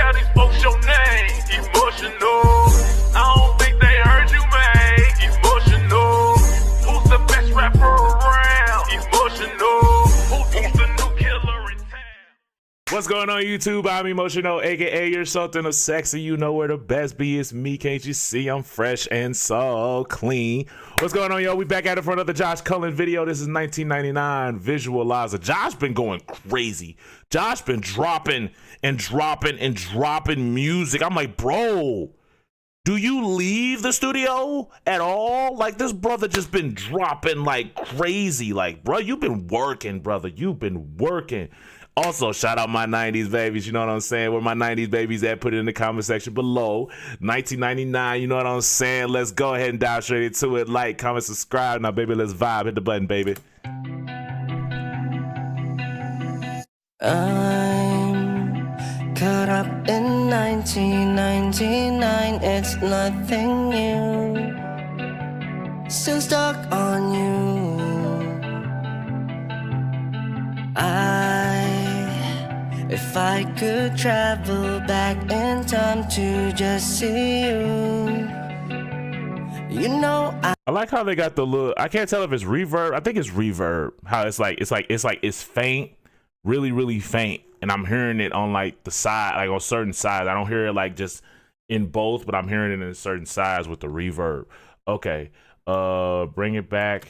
how these folks your name. Emotional. I don't think they heard you, man. Emotional. Who's the best rapper around? Emotional. Who's the new killer in town? What's going on, YouTube? I'm Emotional, aka you're something of sexy. You know where the best be. It's me. Can't you see I'm fresh and so clean? What's going on, yo? We back at it for another Josh Cullen video. This is 1999 Visualizer. Josh been going crazy. Josh been dropping and dropping and dropping music. I'm like, bro, do you leave the studio at all? Like, this brother just been dropping like crazy. Like, bro, you've been working, brother. You've been working. Also, shout out my 90s babies, you know what I'm saying? Where my 90s babies at, put it in the comment section below. 1999, you know what I'm saying? Let's go ahead and dive straight into it. Like, comment, subscribe. Now, baby, let's vibe. Hit the button, baby. I'm caught up in 1999. It's nothing new. Still stuck on you. If I could travel back in time to just see you, you know I like how they got the little, I can't tell if it's reverb. I think it's reverb. How it's faint, really faint. And I'm hearing it on like the side, like on certain sides. I don't hear it like just in both, but I'm hearing it in certain sides with the reverb. Okay, bring it back.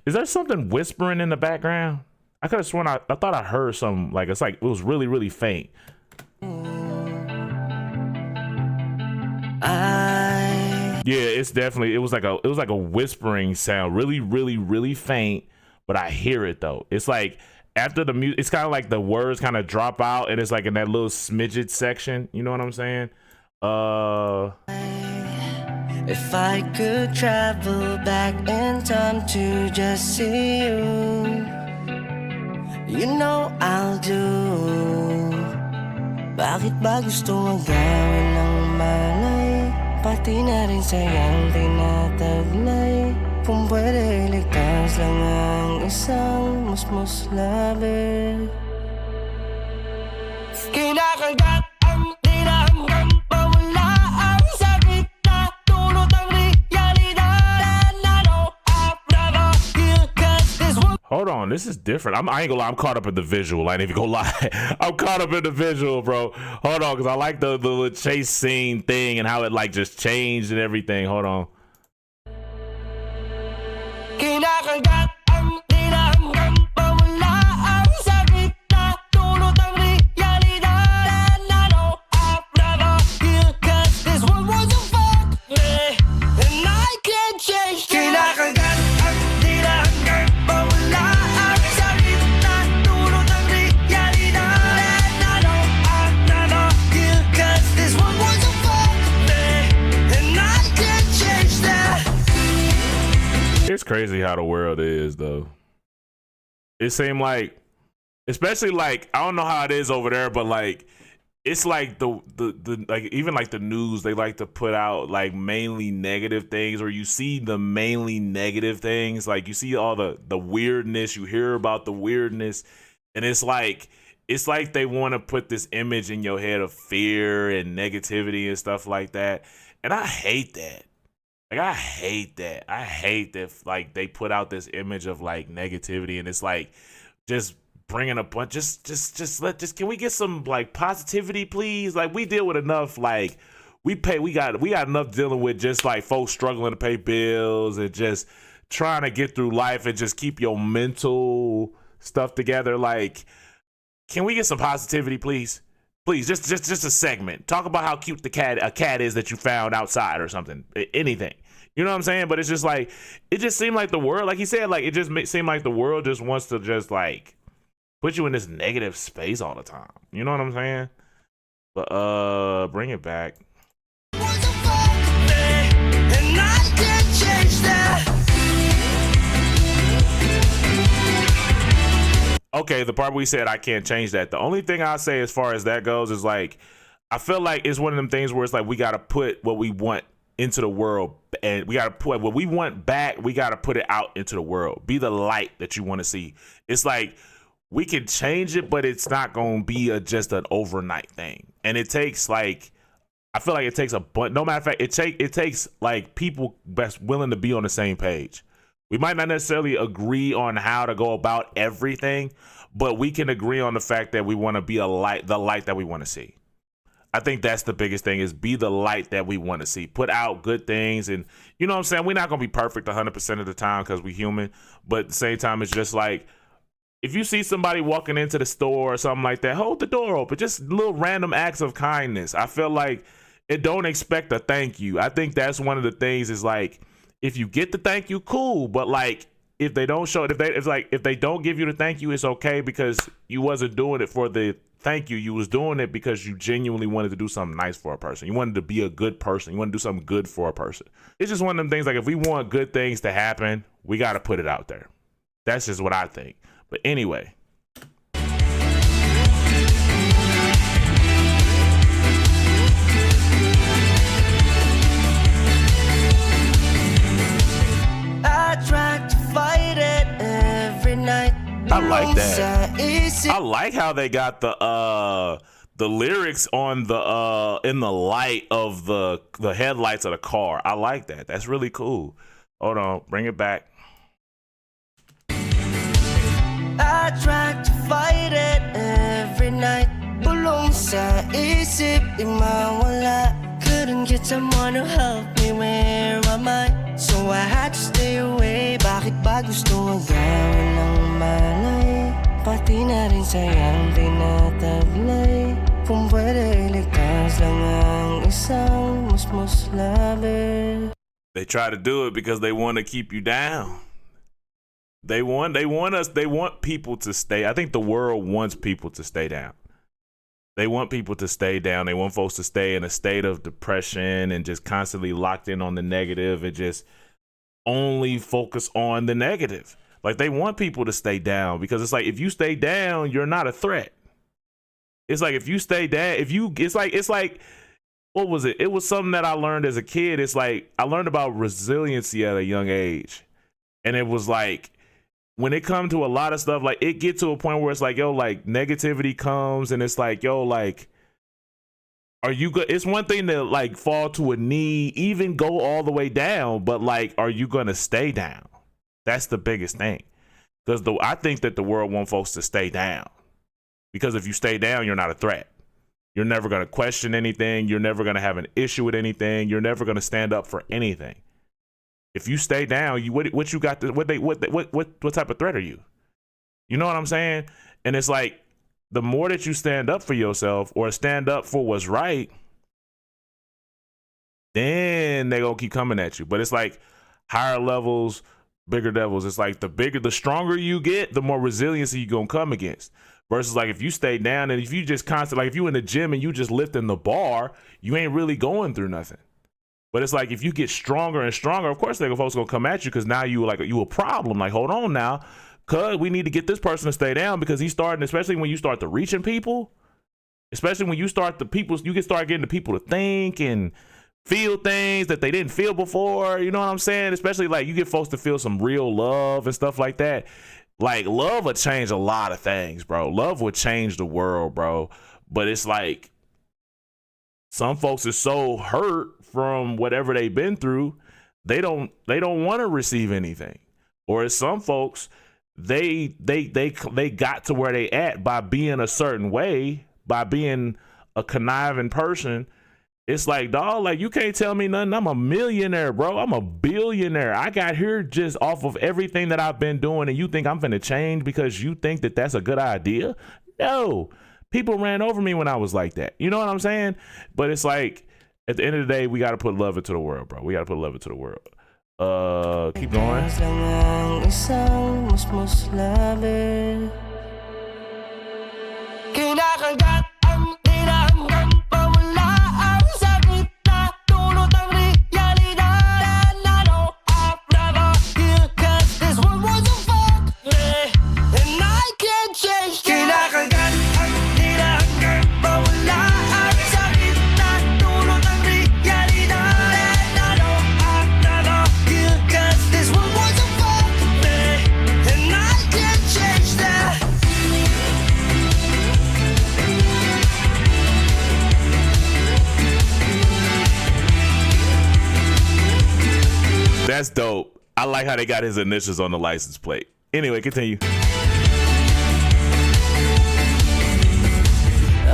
Is there something whispering in the background? I could have sworn I thought I heard something, like it's like it was really faint. Yeah, it's definitely, it was like a whispering sound, really faint, but I hear it though. It's like after the music, it's kind of like the words kind of drop out and it's like in that little smidget section, you know what I'm saying? If I could travel back in time to just see you, you know I'll do. Bakit ba gusto mong gawin ng malay? Pati na rin sayang tinataglay. Kung pwede iligtas lang ang isang musmus labi. Kinakagat ang tinahanggang pawala ang sakit na tulot ang realidad. And I know I've never healed 'cause this one. Hold on, this is different. I ain't gonna lie, I'm caught up in the visual. I ain't even gonna lie. I'm caught up in the visual, bro. Hold on, because I like the little chase scene thing and how it like just changed and everything. Hold on. Kinakagat ang tinahanggang pawala ang sakit na tulot ang realidad. And I know I've never healed 'cause this one was a fuck me, and I can't change that. Kinakagat ang tinahanggang pawala ang sakit na tulot ang realidad. And I know I've never healed 'cause this one was a fuck me, and I can't change that. It's crazy how the world is, though. It seemed like, especially like, I don't know how it is over there, but like, it's like the like even like the news, they like to put out like mainly negative things, or you see the mainly negative things, like you see all the weirdness, you hear about the weirdness, and it's like they want to put this image in your head of fear and negativity and stuff like that, and I hate that. Like, I hate that. I hate that, like, they put out this image of like negativity, and it's like just bringing a bunch. Can we get some like positivity, please? Like, we deal with enough. Like, we got enough dealing with just like folks struggling to pay bills and just trying to get through life and just keep your mental stuff together. Like, can we get some positivity, please? Please, just a segment. Talk about how cute a cat is that you found outside or something. Anything. You know what I'm saying? But it's just like, it just seemed like the world, like he said, like it just seemed like the world just wants to just like put you in this negative space all the time. You know what I'm saying? But bring it back. And I can't change that. Okay, the part where we said I can't change that. The only thing I say as far as that goes is like, I feel like it's one of them things where it's like we gotta put what we want into the world, and we gotta put what we want back. We gotta put it out into the world. Be the light that you want to see. It's like we can change it, but it's not gonna be just an overnight thing. And it takes like, I feel like it takes no matter of fact, it takes like people best willing to be on the same page. We might not necessarily agree on how to go about everything, but we can agree on the fact that we want to be the light that we want to see. I think that's the biggest thing, is be the light that we want to see. Put out good things, and you know what I'm saying? We're not going to be perfect 100% of the time because we're human, but at the same time, it's just like, if you see somebody walking into the store or something like that, hold the door open. Just little random acts of kindness. I feel like don't expect a thank you. I think that's one of the things, is like, if you get the thank you, cool. But like, if they don't show it, if they don't give you the thank you, it's okay, because you wasn't doing it for the thank you. You was doing it because you genuinely wanted to do something nice for a person. You wanted to be a good person. You want to do something good for a person. It's just one of them things, like, if we want good things to happen, we got to put it out there. That's just what I think. But anyway. I like that. I like how they got the lyrics on the in the light of the headlights of the car. I like that. That's really cool. Hold on, bring it back. I tried to fight it every night. Bulong sa isip, di mawala. Couldn't get someone to help me where am I? So I had to stay away. Bakit ba gusto agawin ng malay? Pati na rin sayang tinataglay. Kung pwede iligtas lang ang isang musmus labi. They try to do it because they want to keep you down. They want people to stay. I think the world wants people to stay down. They want people to stay down. They want folks to stay in a state of depression and just constantly locked in on the negative and just only focus on the negative. Like, they want people to stay down, because it's like, if you stay down, you're not a threat. It's like, if you stay down, it's like, what was it? It was something that I learned as a kid. It's like, I learned about resiliency at a young age. And it was like, when it comes to a lot of stuff, like, it get to a point where it's like, yo, like, negativity comes, and it's like, yo, like, are you good? It's one thing to like fall to a knee, even go all the way down, but like, are you gonna stay down? That's the biggest thing. Because I think that the world wants folks to stay down, because if you stay down, you're not a threat. You're never gonna question anything. You're never gonna have an issue with anything. You're never gonna stand up for anything. If you stay down, what you got? What type of threat are you? You know what I'm saying? And it's like, the more that you stand up for yourself or stand up for what's right, then they gonna keep coming at you. But it's like, higher levels, bigger devils. It's like, the stronger you get, the more resiliency you gonna come against. Versus like, if you stay down and if you just constantly, like, if you in the gym and you just lifting the bar, you ain't really going through nothing. But it's like, if you get stronger and stronger, of course, folks gonna come at you, because now you a problem. Like, hold on now, cause we need to get this person to stay down, because he's starting, especially when you start to reaching people, especially when you start you can start getting the people to think and feel things that they didn't feel before. You know what I'm saying? Especially like, you get folks to feel some real love and stuff like that. Like, love would change a lot of things, bro. Love would change the world, bro. But it's like, some folks are so hurt from whatever they've been through, they don't want to receive anything. Or as some folks, they got to where they at by being a certain way, by being a conniving person. It's like, dog, like, you can't tell me nothing. I'm a millionaire, bro. I'm a billionaire. I got here just off of everything that I've been doing, and you think I'm finna change because you think that that's a good idea? No. People ran over me when I was like that. You know what I'm saying? But it's like, at the end of the day, we got to put love into the world, bro. We got to put love into the world. Keep going. Kinakagat ang tinahanggang mawala ang sakit na dulot ng realidad. And I know I've never healed, 'cause this one was a fuck me, and I can't change that. Kinakagat ang tinahanggang mawala ang sakit na dulot ng realidad. And I know I've never healed, 'cause this one was a fuck me, and I can't change that. That's dope. I like how they got his initials on the license plate. Anyway, continue. I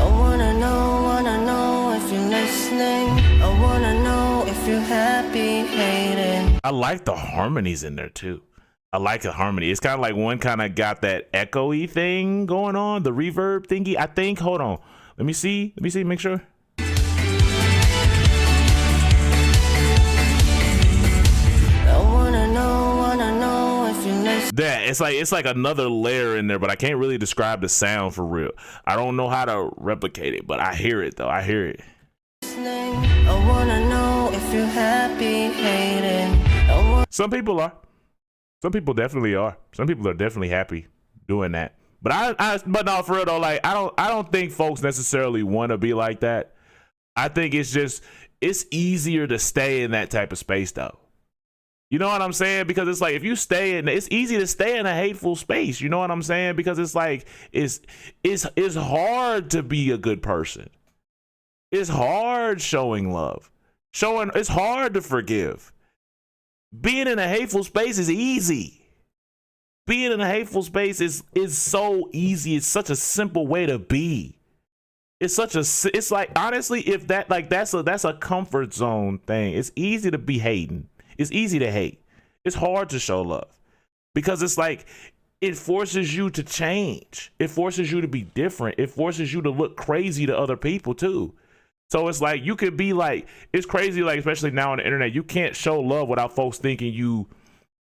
wanna know if you're listening. I wanna know if you're happy, hating. I like the harmonies in there too. I like the harmony. It's kind of like one kind of got that echoey thing going on, the reverb thingy. I think. Hold on. Let me see. Make sure. I wanna know if you're listening. That it's like another layer in there, but I can't really describe the sound for real. I don't know how to replicate it, but I hear it though. I hear it. I wanna know if you're happy, hating. Some people are. Some people definitely are. Some people are definitely happy doing that. But but no, for real though, like I don't think folks necessarily want to be like that. I think it's easier to stay in that type of space though. You know what I'm saying? Because it's like if you stay in, it's easy to stay in a hateful space. You know what I'm saying? Because it's like it's hard to be a good person. It's hard showing love. It's hard to forgive. Being in a hateful space is easy. Being in a hateful space is so easy. It's such a simple way to be. It's like honestly, if that's a comfort zone thing. It's easy to be hating. It's easy to hate. It's hard to show love because it's like it forces you to change. It forces you to be different. It forces you to look crazy to other people too. So it's like you could be like, it's crazy, like especially now on the internet, you can't show love without folks thinking you,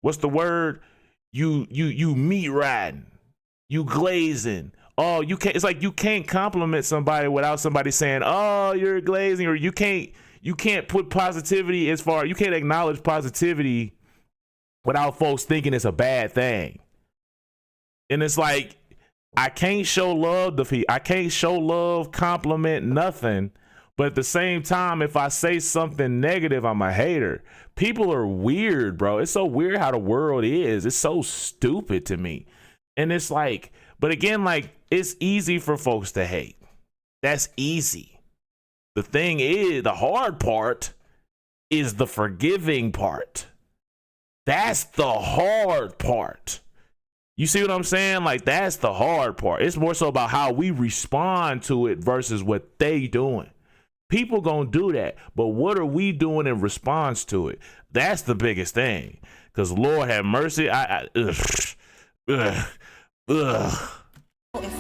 what's the word? You meat riding, you glazing. Oh, you can't. It's like you can't compliment somebody without somebody saying, "Oh, you're glazing," or you can't put positivity as far. You can't acknowledge positivity without folks thinking it's a bad thing. And it's like I can't show love to people. I can't show love, compliment, nothing. But at the same time, if I say something negative, I'm a hater. People are weird, bro. It's so weird how the world is. It's so stupid to me. And it's like, but again, like, it's easy for folks to hate. That's easy. The thing is, the hard part is the forgiving part. That's the hard part. You see what I'm saying? Like, that's the hard part. It's more so about how we respond to it versus what they doing. People gonna do that, but what are we doing in response to it? That's the biggest thing. Cause Lord have mercy, ugh. If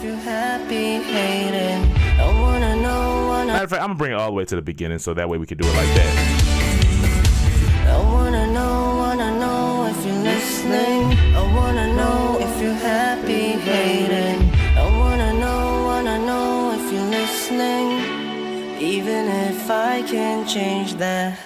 you're happy, hating, I wanna know. Matter of fact, I'm gonna bring it all the way to the beginning so that way we can do it like that. I wanna know if you're listening. I wanna know if you're happy, hating. I wanna know if you're listening. Even if I can change that.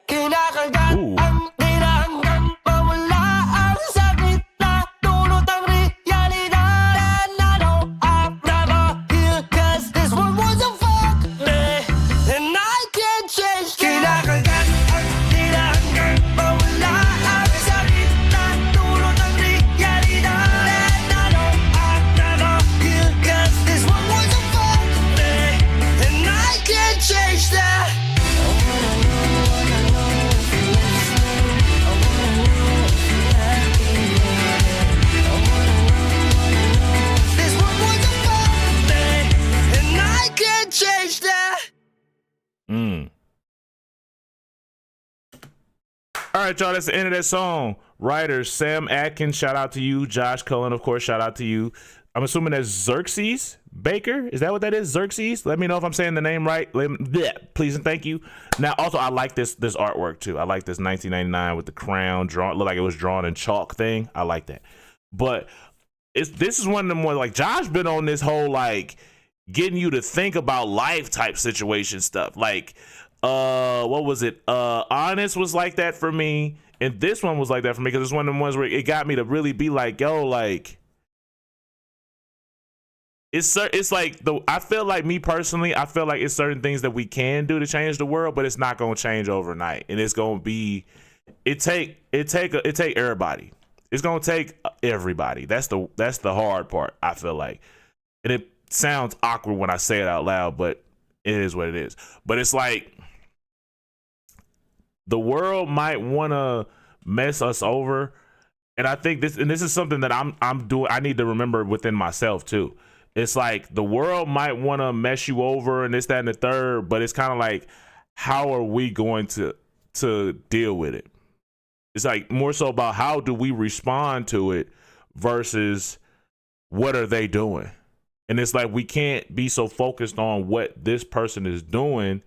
Kinakagat ang tinahanggang mawala ang sakit na dulot ang realidad. And I know I'm never here 'cause this one wasn't for me. And I can't change that. Kinakagat ang tinahanggang mawala ang sakit na dulot ang realidad. And I know I'm never here 'cause this one wasn't for me. And I can't change that. I wanna know if you're listening. I wanna know if you're happy. I wanna know if this one wasn't for me. And I can't change that. All right, y'all, that's the end of that song. Writer Sam Atkins, shout out to you. Josh Cullen, of course, shout out to you. I'm assuming that's Xerxes Baker. Is that what that is? Xerxes? Let me know if I'm saying the name right. Please and thank you. Now, also, I like this artwork too. I like this 1999 with the crown drawn, look like it was drawn in chalk thing. I like that. But this is one of them ones, like Josh been on this whole like getting you to think about life type situation stuff. Like, what was it? Honest was like that for me, and this one was like that for me because it's one of them ones where it got me to really be like, yo, like. It's like I feel like me personally, I feel like it's certain things that we can do to change the world, but it's not gonna change overnight, and it's gonna be it take everybody. It's gonna take everybody. That's the hard part. I feel like, and it sounds awkward when I say it out loud, but it is what it is. But it's like the world might want to mess us over. And I think this is something that I'm doing. I need to remember within myself too. It's like the world might want to mess you over and this, that, and the third, but it's kind of like, how are we going to deal with it? It's like more so about how do we respond to it versus what are they doing? And it's like, we can't be so focused on what this person is doing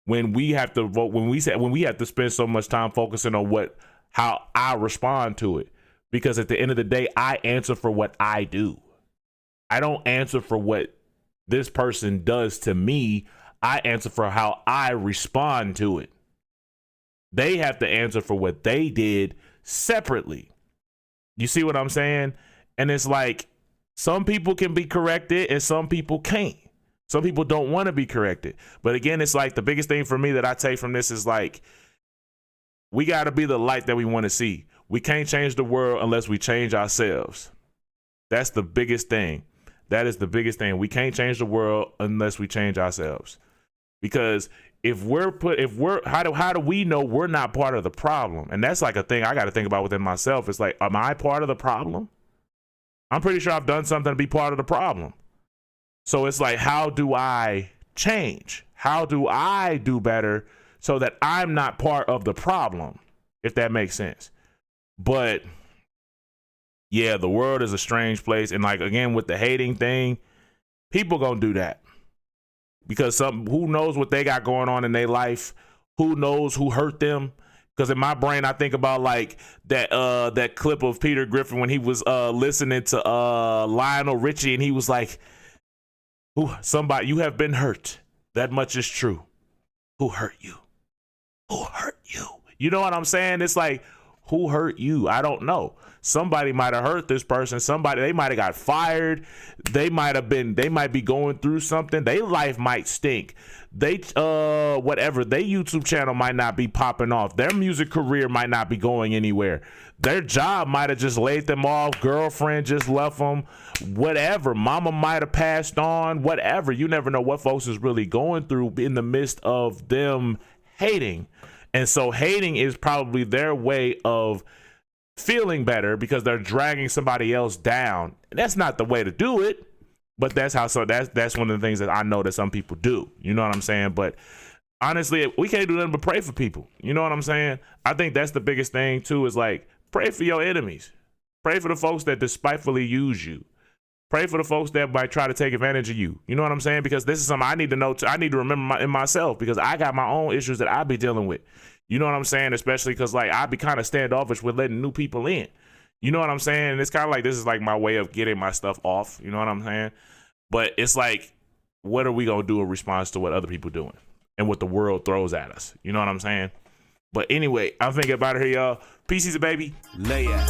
when we have to vote, when we have to spend so much time focusing on how I respond to it. Because at the end of the day, I answer for what I do. I don't answer for what this person does to me. I answer for how I respond to it. They have to answer for what they did separately. You see what I'm saying? And it's like, some people can be corrected and some people can't. Some people don't want to be corrected. But again, it's like the biggest thing for me that I take from this is like, we got to be the light that we want to see. We can't change the world unless we change ourselves. That's the biggest thing. That is the biggest thing. We can't change the world unless we change ourselves. Because how do we know we're not part of the problem? And that's like a thing I got to think about within myself. It's like, am I part of the problem? I'm pretty sure I've done something to be part of the problem. So it's like, how do I change? How do I do better so that I'm not part of the problem, if that makes sense? But yeah, the world is a strange place. And like, again, with the hating thing, people gonna do that. Because who knows what they got going on in their life? Who knows who hurt them? Because in my brain, I think about like that clip of Peter Griffin when he was listening to Lionel Richie, and he was like, somebody, you have been hurt. That much is true. Who hurt you? Who hurt you? You know what I'm saying? It's like, who hurt you? I don't know. Somebody might have hurt this person. They might have got fired. They might be going through something. Their life might stink. Whatever. Their YouTube channel might not be popping off. Their music career might not be going anywhere. Their job might have just laid them off. Girlfriend just left them. Whatever. Mama might have passed on. Whatever. You never know what folks is really going through in the midst of them hating. And so hating is probably their way of feeling better because they're dragging somebody else down. And that's not the way to do it, but that's one of the things that I know that some people do. You know what I'm saying? But honestly, we can't do nothing but pray for people. You know what I'm saying? I think that's the biggest thing too, is like, pray for your enemies. Pray for the folks that despitefully use you. Pray for the folks that might try to take advantage of you. You know what I'm saying? Because this is something I need to know. I need to remember in myself, because I got my own issues that I be dealing with. You know what I'm saying? Especially because like I be kind of standoffish with letting new people in. You know what I'm saying? And it's kind of like, this is like my way of getting my stuff off. You know what I'm saying? But it's like, what are we going to do in response to what other people doing and what the world throws at us? You know what I'm saying? But anyway, I'm thinking about it here, y'all. Peace, baby. Lay out.